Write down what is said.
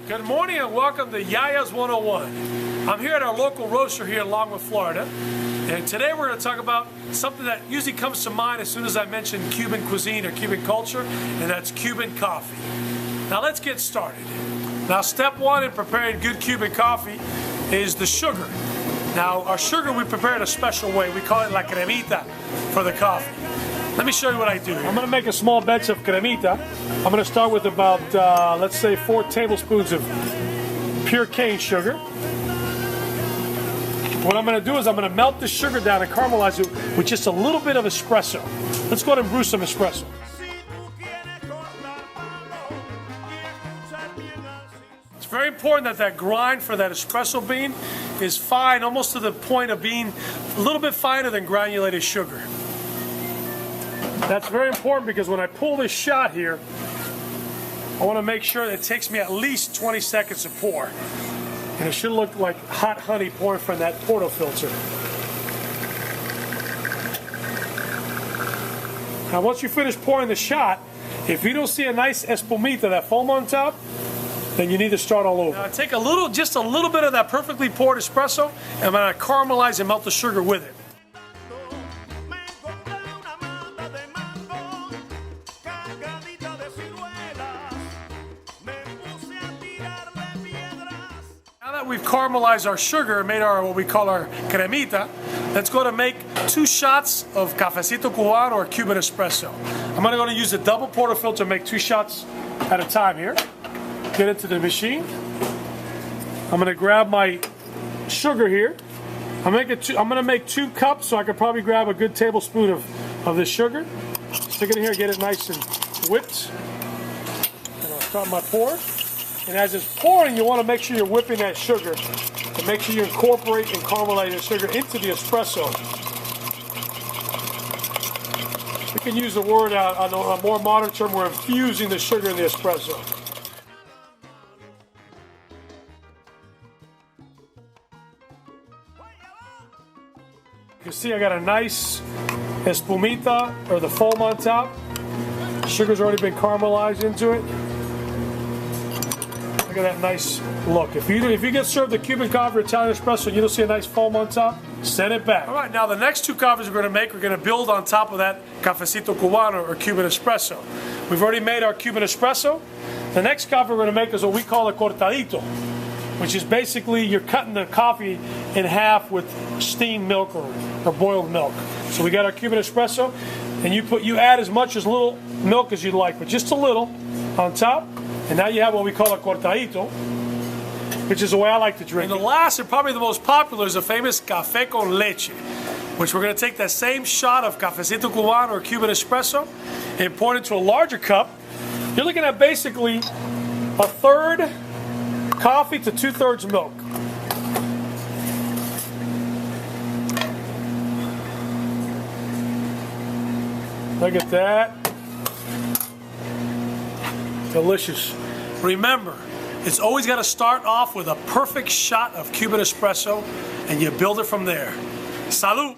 Good morning and welcome to Yaya's 101. I'm here at our local roaster here in Longwood, Florida. And today we're going to talk about something that usually comes to mind as soon as I mention Cuban cuisine or Cuban culture, and that's Cuban coffee. Now let's get started. Now step one in preparing good Cuban coffee is the sugar. Now our sugar we prepare in a special way. We call it la cremita for the coffee. Let me show you what I do. I'm going to make a small batch of cremita. I'm going to start with about, let's say 4 tablespoons of pure cane sugar. What I'm going to do is I'm going to melt the sugar down and caramelize it with just a little bit of espresso. Let's go ahead and brew some espresso. It's very important that that grind for that espresso bean is fine, almost to the point of being a little bit finer than granulated sugar. That's very important because when I pull this shot here, I want to make sure that it takes me at least 20 seconds to pour. And it should look like hot honey pouring from that portafilter. Now once you finish pouring the shot, if you don't see a nice espumita, that foam on top, then you need to start all over. Now take just a little bit of that perfectly poured espresso, and I'm going to caramelize and melt the sugar with it. Now that we've caramelized our sugar, made our what we call our cremita, let's go to make 2 shots of cafecito Cuban or Cuban espresso. I'm going to use the double portafilter, make 2 shots at a time here. Get into the machine. I'm going to grab my sugar here. I'm going to make 2 cups, so I could probably grab a good tablespoon of this sugar. Stick it in here, get it nice and whipped. And I'll start my pour. And as it's pouring, you want to make sure you're whipping that sugar and make sure you incorporate and caramelize the sugar into the espresso. We can use the word on a more modern term, we're infusing the sugar in the espresso. You can see I got a nice espumita, or the foam on top. Sugar's already been caramelized into it. Look at that nice look. If you get served the Cuban coffee or Italian espresso and you don't see a nice foam on top, send it back. All right, now the next 2 coffees we're going to build on top of that cafecito cubano or Cuban espresso. We've already made our Cuban espresso. The next coffee we're going to make is what we call a cortadito, which is basically you're cutting the coffee in half with steamed milk or boiled milk. So we got our Cuban espresso, and you add as much as little milk as you'd like, but just a little on top. And now you have what we call a cortadito, which is the way I like to drink. And the last and probably the most popular is the famous café con leche, which we're going to take that same shot of cafecito cubano or Cuban espresso and pour it into a larger cup. You're looking at basically 1/3 coffee to 2/3 milk. Look at that. Delicious. Remember, it's always got to start off with a perfect shot of Cuban espresso, and you build it from there. Salud!